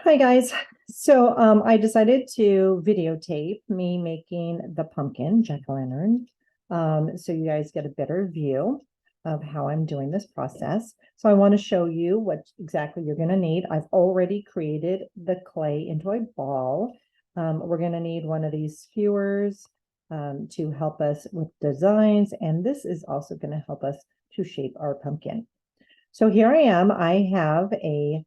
Hi guys. I decided to videotape me making the pumpkin jack-o'-lantern. So you guys get a better view of how I'm doing this process. So I want to show you what exactly you're going to need. I've already created the clay into a ball. We're going to need one of these skewers to help us with designs, and this is also going to help us to shape our pumpkin. So here I am. I have a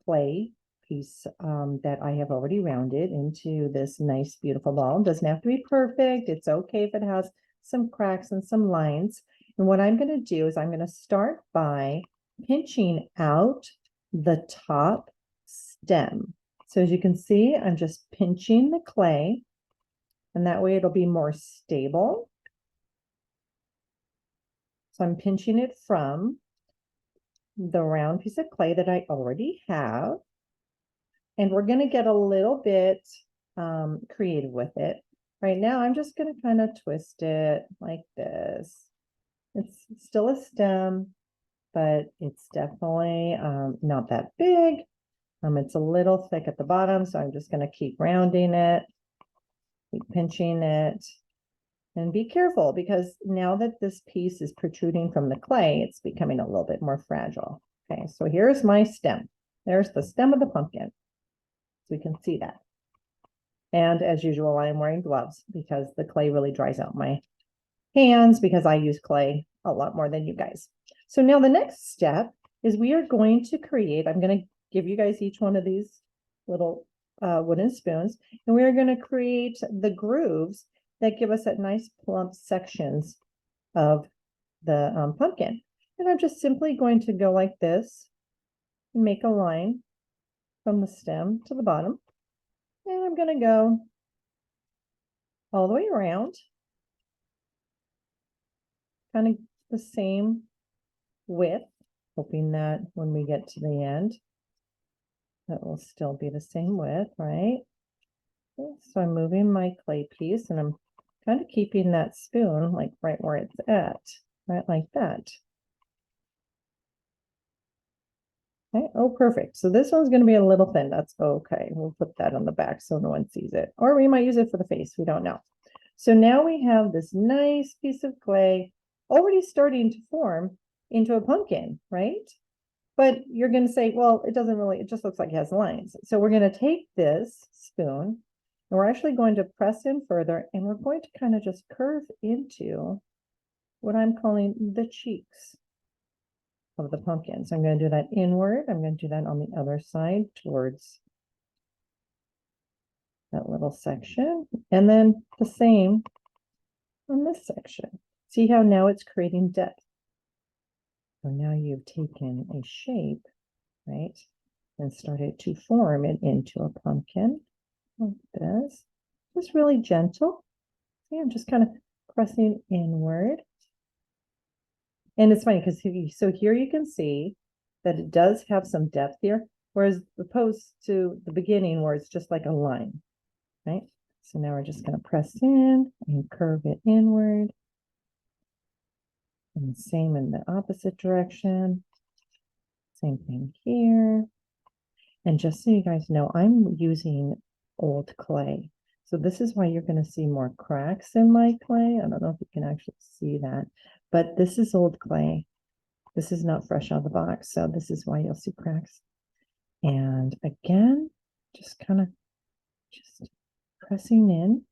clay piece that I have already rounded into this nice, beautiful ball. It doesn't have to be perfect. It's okay if it has some cracks and some lines. And what I'm going to do is I'm going to start by pinching out the top stem. So as you can see, I'm just pinching the clay, and that way it'll be more stable. So I'm pinching it from the round piece of clay that I already have. And we're going to get a little bit creative with it. Right now, I'm just going to kind of twist it like this. It's still a stem, but it's definitely not that big. It's a little thick at the bottom, so I'm just going to keep rounding it, keep pinching it, and be careful because now that this piece is protruding from the clay, it's becoming a little bit more fragile. Okay, so here's my stem. There's the stem of the pumpkin. So we can see that. And as usual, I am wearing gloves because the clay really dries out my hands because I use clay a lot more than you guys. So now the next step is we are going to create, I'm going to give you guys each one of these little wooden spoons, and we are going to create the grooves that give us that nice plump sections of the pumpkin. And I'm just simply going to go like this and make a line from the stem to the bottom. And I'm going to go all the way around, kind of the same width, hoping that when we get to the end, that will still be the same width, right? So I'm moving my clay piece and I'm kind of keeping that spoon like right where it's at, right like that. Okay. Oh, perfect. So this one's going to be a little thin. That's okay. We'll put that on the back so no one sees it. Or we might use it for the face. We don't know. So now we have this nice piece of clay already starting to form into a pumpkin, right? But you're going to say, well, it doesn't really, it just looks like it has lines. So we're going to take this spoon and we're actually going to press in further and we're going to kind of just curve into what I'm calling the cheeks of the pumpkin. So I'm going to do that inward. I'm going to do that on the other side towards that little section. And then the same on this section. See how now it's creating depth. So now you've taken a shape, right, and started to form it into a pumpkin like this. Just really gentle. See, I'm just kind of pressing inward. And it's funny because so here you can see that it does have some depth here, whereas opposed to the beginning where it's just like a line, right? So now we're just going to press in and curve it inward. And same in the opposite direction. Same thing here. And just so you guys know, I'm using old clay. So this is why you're going to see more cracks in my clay. I don't know if you can actually see that, but this is old clay. This is not fresh out of the box. So this is why you'll see cracks. And again, just kind of just pressing in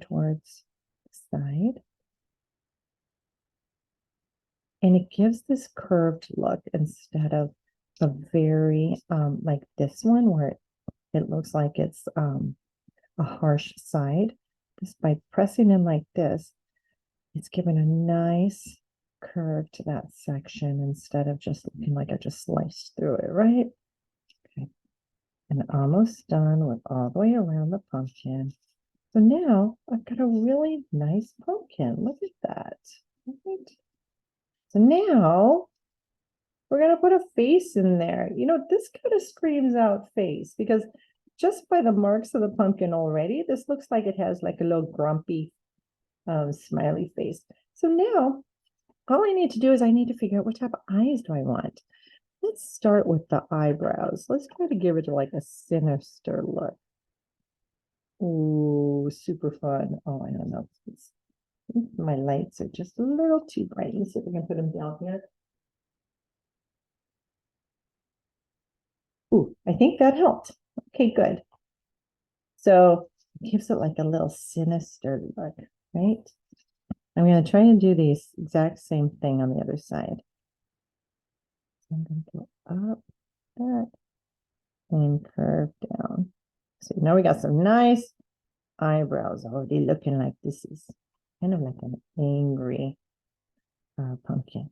towards the side. And it gives this curved look instead of a very like this one where it looks like it's a harsh side. Just by pressing in like this, it's given a nice curve to that section instead of just looking like I just sliced through it, right? Okay. And almost done with all the way around the pumpkin. So now I've got a really nice pumpkin. Look at that. Right? So now we're going to put a face in there. You know, this kind of screams out face because just by the marks of the pumpkin already, this looks like it has like a little grumpy smiley face. So now all I need to do is I need to figure out what type of eyes do I want. Let's start with the eyebrows. Let's try to give it like a sinister look. Ooh, super fun. Oh, I don't know. My lights are just a little too bright. Let's see if we can put them down here. Ooh, I think that helped. Okay, good. So it gives it like a little sinister look, right? I'm going to try and do the exact same thing on the other side. So I'm going to go up that and curve down. So now we got some nice eyebrows already looking like this is kind of like an angry pumpkin.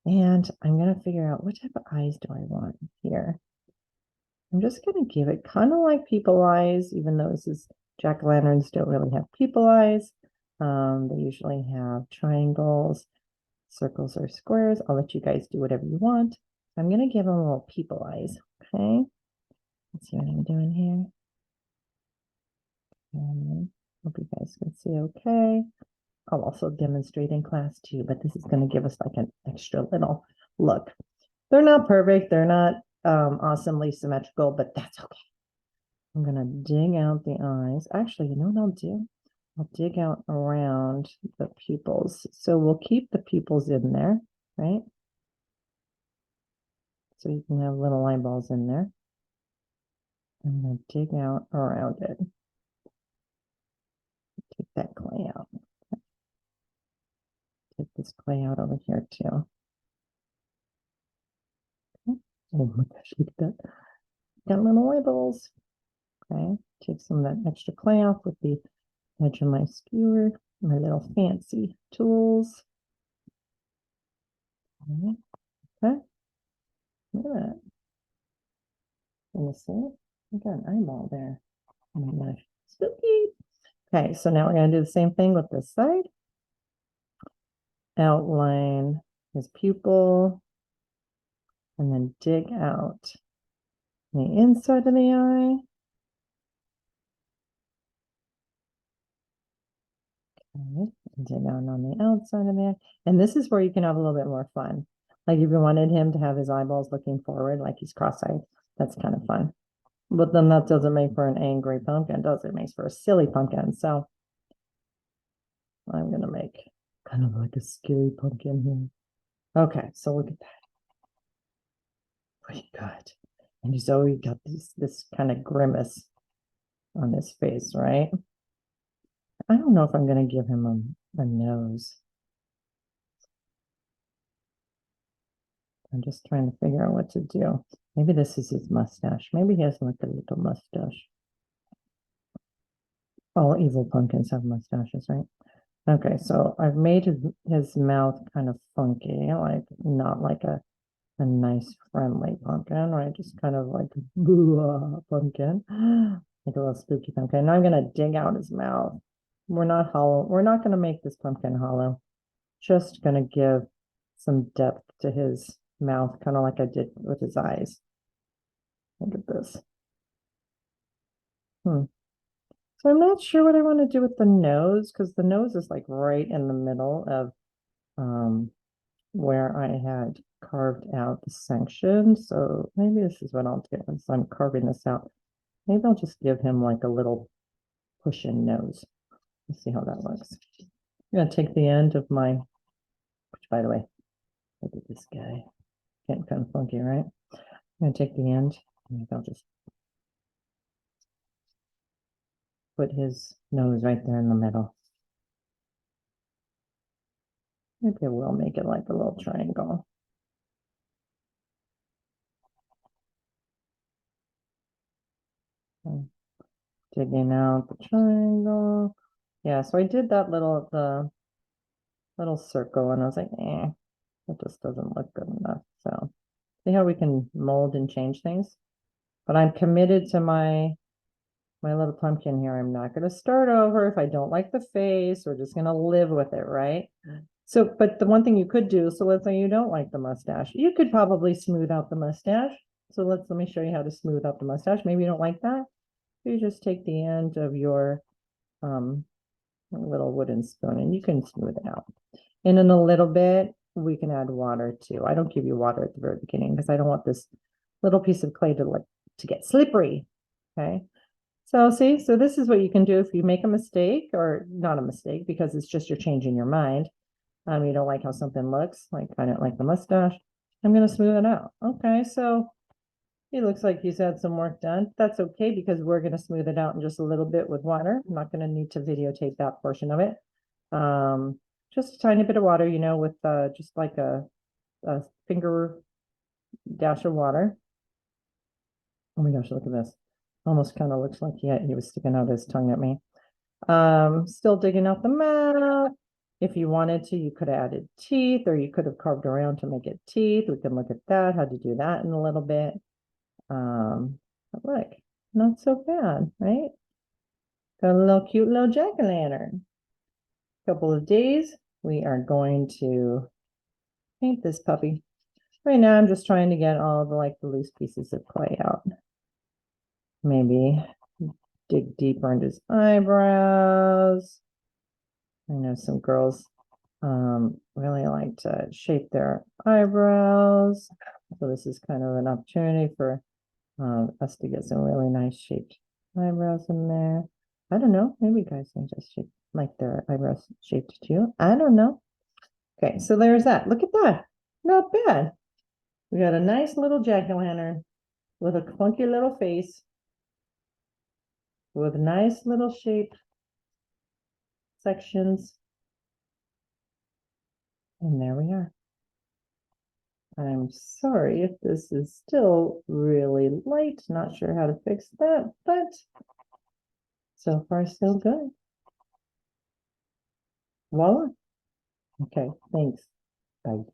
And I'm going to figure out what type of eyes do I want here. I'm just going to give it kind of like people eyes, even though this is jack-o'-lanterns don't really have people eyes. They usually have triangles, circles, or squares. I'll let you guys do whatever you want. I'm going to give them little people eyes, okay? Let's see what I'm doing here. And hope you guys can see okay. I'll also demonstrate in class too, but this is going to give us like an extra little look. They're not perfect. They're not awesomely symmetrical, but that's okay. I'm going to dig out the eyes. Actually, you know what I'll do? I'll dig out around the pupils. So we'll keep the pupils in there, right? So you can have little eyeballs in there. I'm going to dig out around it. Take that clay out. Take this clay out over here too. Okay. Oh my gosh, look at that. Got little eyeballs. Okay, take some of that extra clay off with the edge of my skewer, my little fancy tools. Okay, okay. Look at that. Can you see it? I got an eyeball there. Oh my gosh, spooky. Okay, so now we're going to do the same thing with this side. Outline his pupil and then dig out the inside of the eye. Okay, and dig out on the outside of the eye. And this is where you can have a little bit more fun. Like if you wanted him to have his eyeballs looking forward, like he's cross-eyed, that's kind of fun. But then that doesn't make for an angry pumpkin, does it? It makes for a silly pumpkin. So I'm going to make kind of like a scary pumpkin here. Okay, so look at that. Pretty good. And he's always got this kind of grimace on his face, right? I don't know if I'm going to give him a nose. I'm just trying to figure out what to do. Maybe this is his mustache. Maybe he has like a little mustache. All evil pumpkins have mustaches, right? Okay, so I've made his mouth kind of funky, like not like a nice friendly pumpkin, right? Just kind of like boo pumpkin, like a little spooky pumpkin. Now I'm gonna dig out his mouth. We're not hollow. We're not gonna make this pumpkin hollow. Just gonna give some depth to his mouth, kind of like I did with his eyes. Look at this. So I'm not sure what I want to do with the nose because the nose is like right in the middle of where I had carved out the section. So maybe this is what I'll do. So I'm carving this out. Maybe I'll just give him like a little push-in nose. Let's see how that looks. I'm gonna take the end of my, which by the way, look at this guy. Getting kind of funky, right? I'm gonna take the end. Maybe I'll just put his nose right there in the middle. Maybe I will make it like a little triangle. Digging out the triangle. Yeah, so I did that the little circle and I was like, that just doesn't look good enough. So see how we can mold and change things. But I'm committed to my little pumpkin here. I'm not going to start over. If I don't like the face, we're just going to live with it, right? So, but the one thing you could do, so let's say you don't like the mustache, you could probably smooth out the mustache. So let me show you how to smooth out the mustache. Maybe you don't like that. You just take the end of your little wooden spoon and you can smooth it out. And in a little bit, we can add water too. I don't give you water at the very beginning because I don't want this little piece of clay to get slippery. Okay. So see, so this is what you can do if you make a mistake, or not a mistake, because it's just you're changing your mind. You don't like how something looks, like kind of like the mustache. I'm going to smooth it out. Okay, so it looks like he's had some work done. That's okay because we're going to smooth it out in just a little bit with water. I'm not going to need to videotape that portion of it. Just a tiny bit of water, you know, with just like a finger dash of water. Oh my gosh, look at this. Almost kind of looks like he was sticking out his tongue at me. Still digging out the mouth. If you wanted to, you could have added teeth, or you could have carved around to make it teeth. We can look at that, how to do that in a little bit. But look, not so bad, right? Got a little cute little jack-o'-lantern. Couple of days, we are going to paint this puppy. Right now, I'm just trying to get all the loose pieces of clay out. Maybe dig deeper into his eyebrows. I know some girls really like to shape their eyebrows. So this is kind of an opportunity for us to get some really nice shaped eyebrows in there. I don't know. Maybe guys can just like their eyebrows shaped too. I don't know. Okay, so there's that. Look at that. Not bad. We got a nice little jack-o'-lantern with a clunky little face with nice little shape sections. And there we are. I'm sorry if this is still really light. Not sure how to fix that, but so far so good. Voila. Okay, thanks. Bye.